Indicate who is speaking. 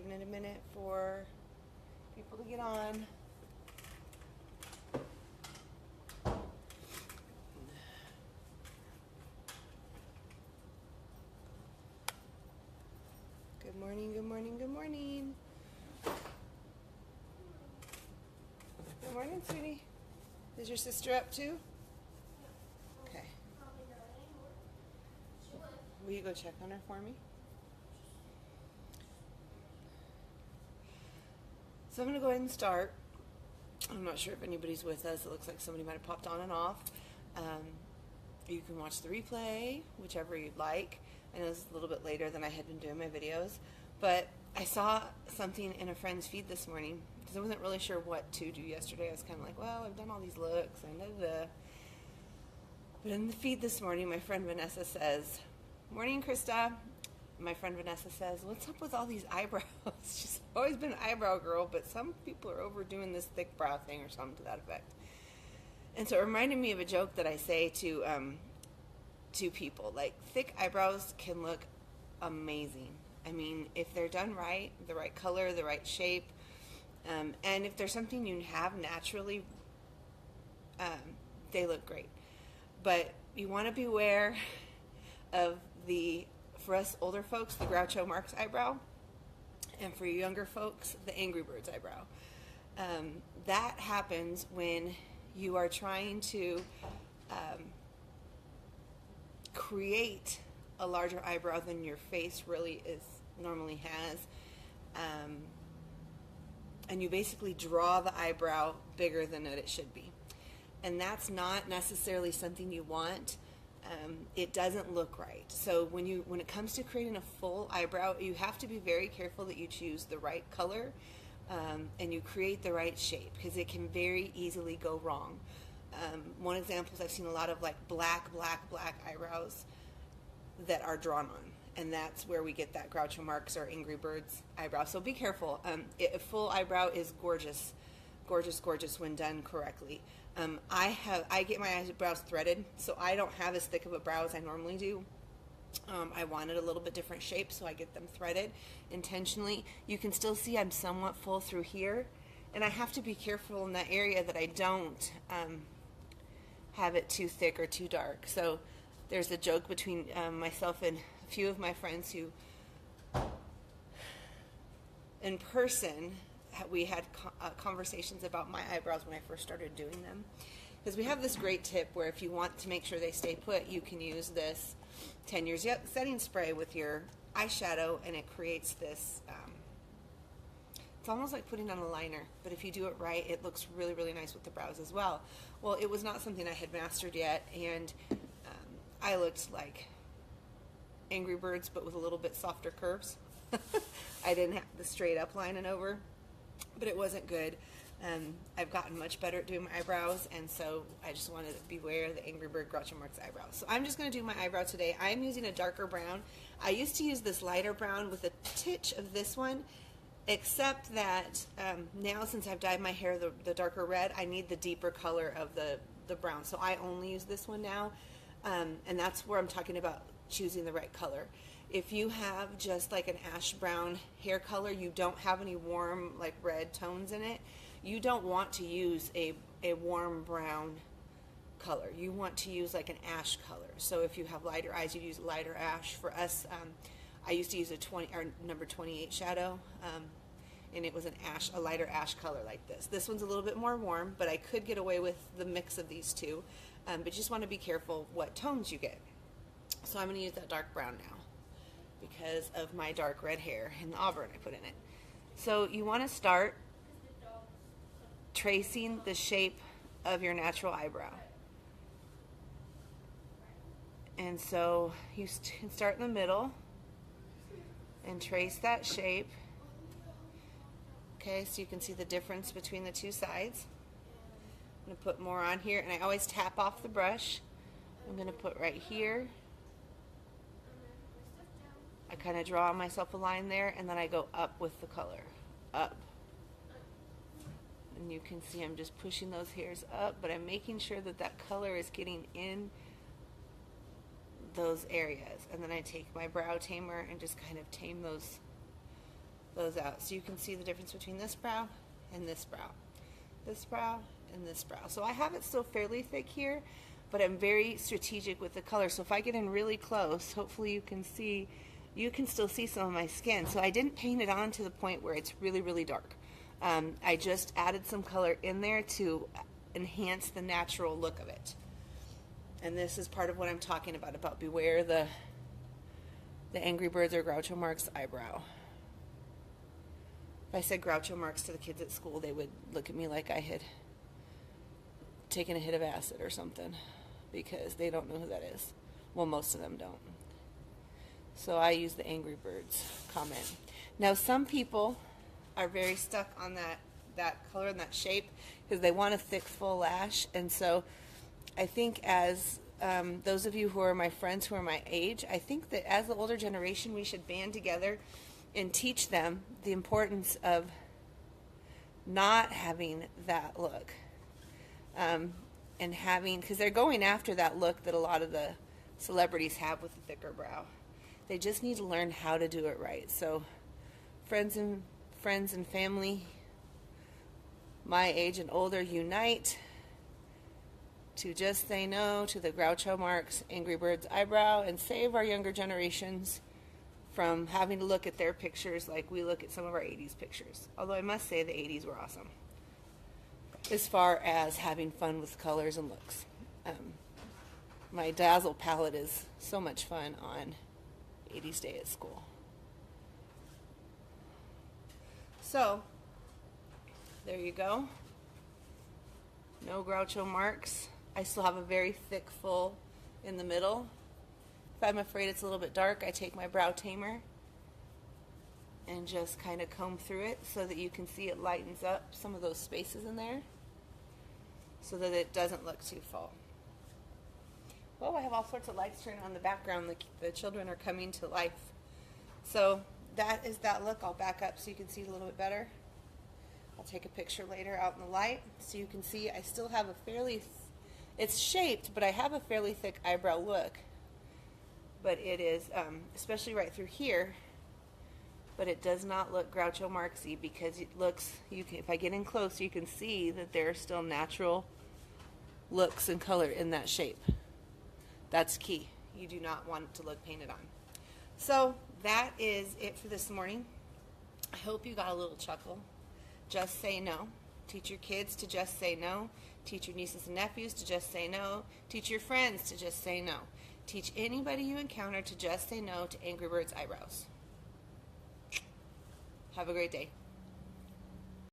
Speaker 1: giving it a minute for people to get on. Good morning, good morning, good morning. Good morning, sweetie. Is your sister up too? Okay. Will you go check on her for me? So I'm going to go ahead and start. I'm not sure if anybody's with us. It looks like somebody might have popped on and off. You can watch the replay, whichever you'd like. I know it's a little bit later than I had been doing my videos, but I saw something in a friend's feed this morning because I wasn't really sure what to do yesterday. I was kind of like, well, I've done all these looks and da-da-da. But in the feed this morning, my friend Vanessa says, "Morning, Krista." My friend Vanessa says, "What's up with all these eyebrows?" She's always been an eyebrow girl, but some people are overdoing this thick brow thing or something to that effect. And so it reminded me of a joke that I say to people. Like, thick eyebrows can look amazing. I mean, if they're done right, the right color, the right shape, and if there's something you have naturally, they look great. But you want to beware of for us older folks, the Groucho Marx eyebrow, and for younger folks, the Angry Birds eyebrow. That happens when you are trying to create a larger eyebrow than your face really normally has, and you basically draw the eyebrow bigger than it should be, and that's not necessarily something you want. It doesn't look right. So when it comes to creating a full eyebrow, you have to be very careful that you choose the right color and you create the right shape, because it can very easily go wrong. One example is I've seen a lot of like black eyebrows that are drawn on, and that's where we get that Groucho Marx or Angry Birds eyebrow. So be careful. A full eyebrow is gorgeous when done correctly. I get my eyebrows threaded, so I don't have as thick of a brow as I normally do. I wanted a little bit different shape, so I get them threaded intentionally. You can still see I'm somewhat full through here, and I have to be careful in that area that I don't have it too thick or too dark. So there's a joke between myself and a few of my friends who, in person, we had conversations about my eyebrows when I first started doing them. Because we have this great tip where if you want to make sure they stay put, you can use this 10 years setting spray with your eyeshadow, and it creates this, it's almost like putting on a liner, but if you do it right, it looks really, really nice with the brows as well. Well, it was not something I had mastered yet, and I looked like Angry Birds, but with a little bit softer curves. I didn't have the straight up line and over, but it wasn't good. I've gotten much better at doing my eyebrows, and so I just wanted to beware the Angry Bird Groucho Marx eyebrows. So I'm just going to do my eyebrow today. I'm using a darker brown. I used to use this lighter brown with a titch of this one, except that now since I've dyed my hair the darker red, I need the deeper color of the brown. So I only use this one now, and that's where I'm talking about choosing the right color. If you have just like an ash brown hair color, you don't have any warm like red tones in it, you don't want to use a warm brown color. You want to use like an ash color. So if you have lighter eyes, you'd use lighter ash. For us, I used to use a number 28 shadow, and it was a lighter ash color like this. This one's a little bit more warm, but I could get away with the mix of these two. But you just want to be careful what tones you get. So I'm going to use that dark brown now because of my dark red hair and the auburn I put in it. So you want to start tracing the shape of your natural eyebrow. And so you can start in the middle and trace that shape. Okay, so you can see the difference between the two sides. I'm going to put more on here, and I always tap off the brush. I'm going to put right here. I kind of draw myself a line there, and then I go up with the color. Up. And you can see I'm just pushing those hairs up, but I'm making sure that that color is getting in those areas. And then I take my brow tamer and just kind of tame those out. So you can see the difference between this brow and this brow. This brow and this brow. So I have it still fairly thick here, but I'm very strategic with the color. So if I get in really close, hopefully you can see, you can still see some of my skin. So I didn't paint it on to the point where it's really, really dark. I just added some color in there to enhance the natural look of it. And this is part of what I'm talking about beware the Angry Birds or Groucho Marx eyebrow. If I said Groucho Marx to the kids at school, they would look at me like I had taken a hit of acid or something, because they don't know who that is. Well, most of them don't. So I use the Angry Birds comment. Now some people are very stuck on that color and that shape because they want a thick full lash, and so I think as those of you who are my friends who are my age, I think that as the older generation we should band together and teach them the importance of not having that look, and having, because they're going after that look that a lot of the celebrities have with the thicker brow. They just need to learn how to do it right. So friends and family my age and older, unite to just say no to the Groucho Marx Angry Birds eyebrow and save our younger generations from having to look at their pictures like we look at some of our 80s pictures. Although I must say the 80s were awesome as far as having fun with colors and looks. My Dazzle palette is so much fun on 80s Day at School. So, there you go. No Groucho Marx. I still have a very thick full in the middle. If I'm afraid it's a little bit dark, I take my brow tamer and just kind of comb through it so that you can see it lightens up some of those spaces in there so that it doesn't look too full. Well, I have all sorts of lights turning on in the background. The children are coming to life. So that is that look. I'll back up so you can see it a little bit better. I'll take a picture later out in the light so you can see I still have a fairly, it's shaped, but I have a fairly thick eyebrow look. But it is, especially right through here, but it does not look Groucho Marxy because it looks, if I get in close, you can see that there are still natural looks and color in that shape. That's key. You do not want it to look painted on. So that is it for this morning. I hope you got a little chuckle. Just say no. Teach your kids to just say no. Teach your nieces and nephews to just say no. Teach your friends to just say no. Teach anybody you encounter to just say no to Angry Birds eyebrows. Have a great day.